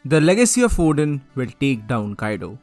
The legacy of Odin will take down Kaido.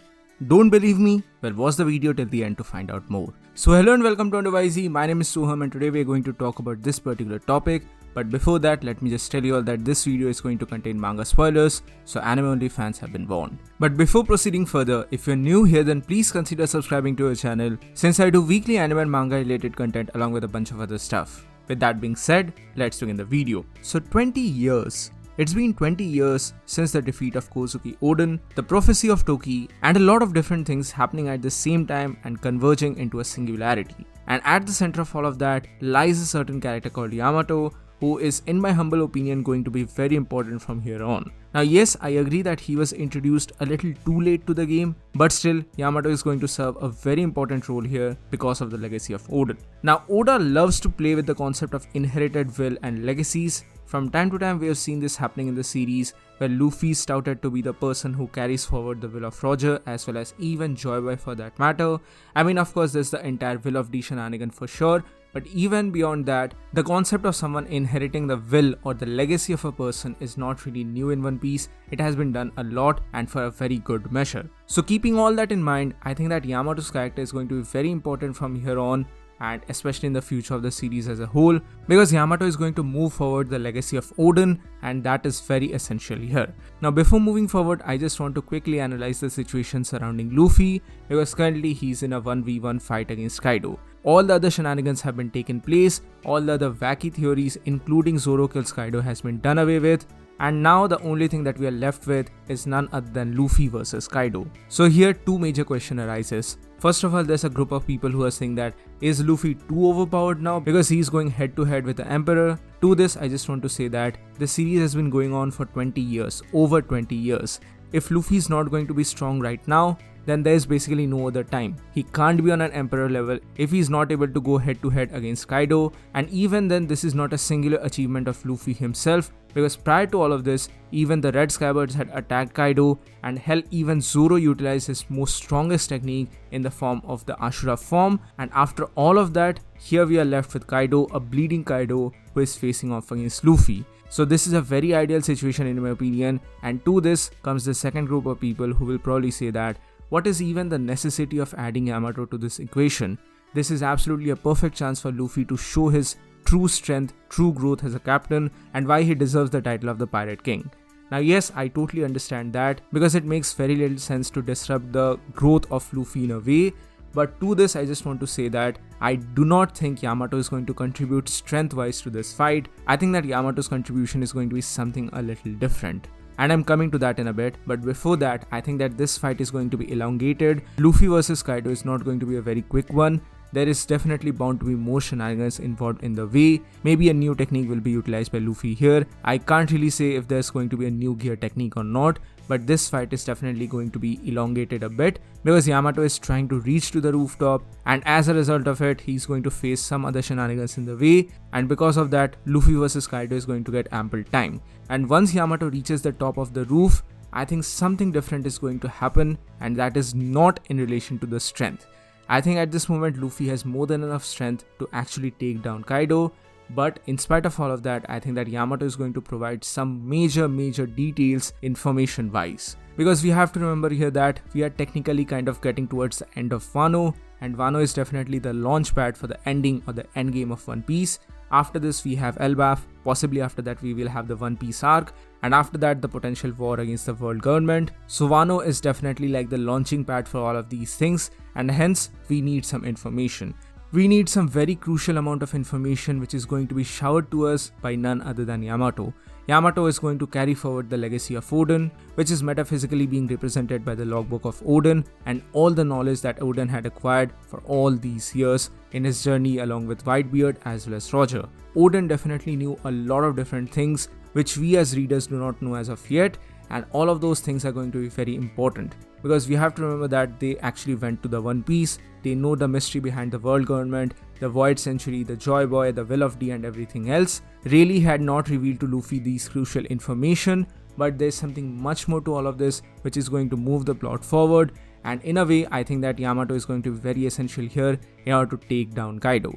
Don't believe me? Well, watch the video till the end to find out more. So hello and welcome to UnderYZ. My name is Soham and today we are going to talk about this particular topic. But before that, let me just tell you all that this video is going to contain manga spoilers, so anime only fans have been warned. But before proceeding further, if you're new here then please consider subscribing to our channel since I do weekly anime and manga related content along with a bunch of other stuff. With that being said, let's begin the video. So 20 years. It's been 20 years since the defeat of Kozuki Oden, the prophecy of Toki, and a lot of different things happening at the same time and converging into a singularity. And at the center of all of that lies a certain character called Yamato, who is in my humble opinion going to be very important from here on. Now yes, I agree that he was introduced a little too late to the game, but still Yamato is going to serve a very important role here because of the legacy of Oden. Now Oda loves to play with the concept of inherited will and legacies. From time to time we have seen this happening in the series where Luffy is touted to be the person who carries forward the will of Roger as well as even Joy Boy for that matter. I mean, of course there's the entire Will of D shenanigan for sure, but even beyond that, the concept of someone inheriting the will or the legacy of a person is not really new in One Piece. It has been done a lot and for a very good measure. So keeping all that in mind, I think that Yamato's character is going to be very important from here on, and especially in the future of the series as a whole, because Yamato is going to move forward the legacy of Oden, and that is very essential here. Now before moving forward, I just want to quickly analyze the situation surrounding Luffy, because currently he's in a 1v1 fight against Kaido. All the other shenanigans have been taken place, all the other wacky theories including Zoro kills Kaido has been done away with, and now the only thing that we are left with is none other than Luffy versus Kaido. So here two major questions arises. First of all, there's a group of people who are saying that is Luffy too overpowered now because he's going head to head with the Emperor? To this, I just want to say that the series has been going on for 20 years, over 20 years. If Luffy is not going to be strong right now, then there is basically no other time. He can't be on an Emperor level if he's not able to go head to head against Kaido, and even then this is not a singular achievement of Luffy himself, because prior to all of this, even the Red Scabbards had attacked Kaido, and hell, even Zoro utilized his most strongest technique in the form of the Ashura form, and after all of that, here we are left with Kaido, a bleeding Kaido who is facing off against Luffy. So this is a very ideal situation in my opinion, and to this comes the second group of people who will probably say that what is even the necessity of adding Yamato to this equation? This is absolutely a perfect chance for Luffy to show his true strength, true growth as a captain, and why he deserves the title of the Pirate King. Now yes, I totally understand that because it makes very little sense to disrupt the growth of Luffy in a way, but to this I just want to say that I do not think Yamato is going to contribute strength wise to this fight. I think that Yamato's contribution is going to be something a little different. And I'm coming to that in a bit, but before that, I think that this fight is going to be elongated. Luffy versus Kaido is not going to be a very quick one. There is definitely bound to be more shenanigans involved in the way. Maybe a new technique will be utilized by Luffy here. I can't really say if there's going to be a new gear technique or not, but this fight is definitely going to be elongated a bit because Yamato is trying to reach to the rooftop, and as a result of it, he's going to face some other shenanigans in the way, and because of that, Luffy versus Kaido is going to get ample time. And once Yamato reaches the top of the roof, I think something different is going to happen, and that is not in relation to the strength. I think at this moment Luffy has more than enough strength to actually take down Kaido, but in spite of all of that, I think that Yamato is going to provide some major details information wise. Because we have to remember here that we are technically kind of getting towards the end of Wano, and Wano is definitely the launch pad for the ending or the end game of One Piece. After this we have Elbaf, possibly after that we will have the One Piece arc, and after that the potential war against the world government. So Wano is definitely like the launching pad for all of these things, and hence we need some information. We need some very crucial amount of information which is going to be showered to us by none other than Yamato. Yamato is going to carry forward the legacy of Oden, which is metaphysically being represented by the logbook of Oden and all the knowledge that Oden had acquired for all these years in his journey along with Whitebeard as well as Roger. Oden definitely knew a lot of different things which we as readers do not know as of yet, and all of those things are going to be very important because we have to remember that they actually went to the One Piece. They know the mystery behind the world government, the Void Century, the Joy Boy, the Will of D and everything else. Rayleigh had not revealed to Luffy these crucial information, but there's something much more to all of this which is going to move the plot forward, and in a way I think that Yamato is going to be very essential here in order to take down Kaido.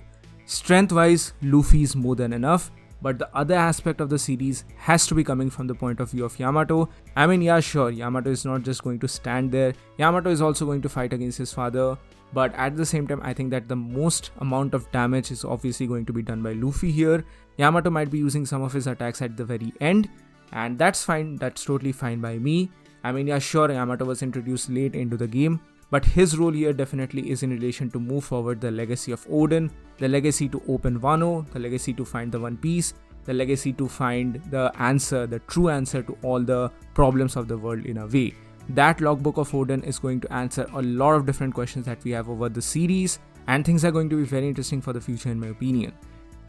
Strength wise, Luffy is more than enough, but the other aspect of the series has to be coming from the point of view of Yamato. I mean, yeah, sure, Yamato is not just going to stand there. Yamato is also going to fight against his father, but at the same time, I think that the most amount of damage is obviously going to be done by Luffy here. Yamato might be using some of his attacks at the very end, and that's fine, that's totally fine by me. I mean, yeah, sure, Yamato was introduced late into the game, but his role here definitely is in relation to move forward the legacy of Oden, the legacy to open Wano, the legacy to find the One Piece, the legacy to find the answer, the true answer to all the problems of the world in a way. That logbook of Oden is going to answer a lot of different questions that we have over the series, and things are going to be very interesting for the future in my opinion.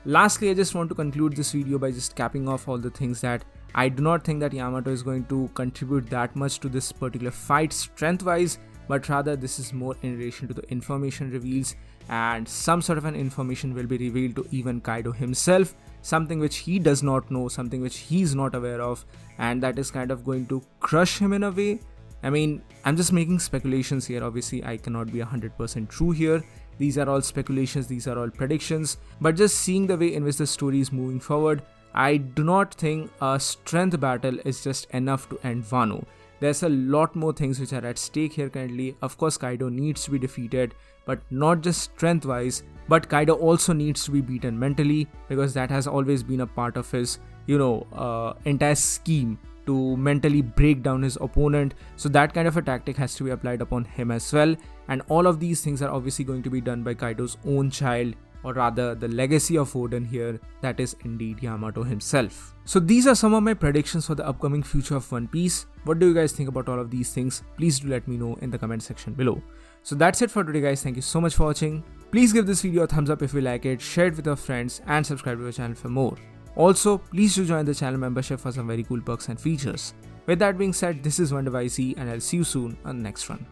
Lastly, I just want to conclude this video by just capping off all the things that I do not think that Yamato is going to contribute that much to this particular fight strength-wise, but rather this is more in relation to the information reveals, and some sort of an information will be revealed to even Kaido himself, something which he does not know, something which he's not aware of, and that is kind of going to crush him in a way. I mean, I'm just making speculations here, obviously I cannot be 100% true here. These are all speculations, these are all predictions, but just seeing the way in which the story is moving forward, I do not think a strength battle is just enough to end Wano. There's a lot more things which are at stake here currently. Of course, Kaido needs to be defeated, but not just strength wise, but Kaido also needs to be beaten mentally, because that has always been a part of his, entire scheme to mentally break down his opponent. So that kind of a tactic has to be applied upon him as well. And all of these things are obviously going to be done by Kaido's own child, or rather the legacy of Oden here, that is indeed Yamato himself. So these are some of my predictions for the upcoming future of One Piece. What do you guys think about all of these things? Please do let me know in the comment section below. So that's it for today guys, thank you so much for watching. Please give this video a thumbs up if you like it, share it with your friends and subscribe to our channel for more. Also, please do join the channel membership for some very cool perks and features. With that being said, this is WonderYZ and I'll see you soon on the next one.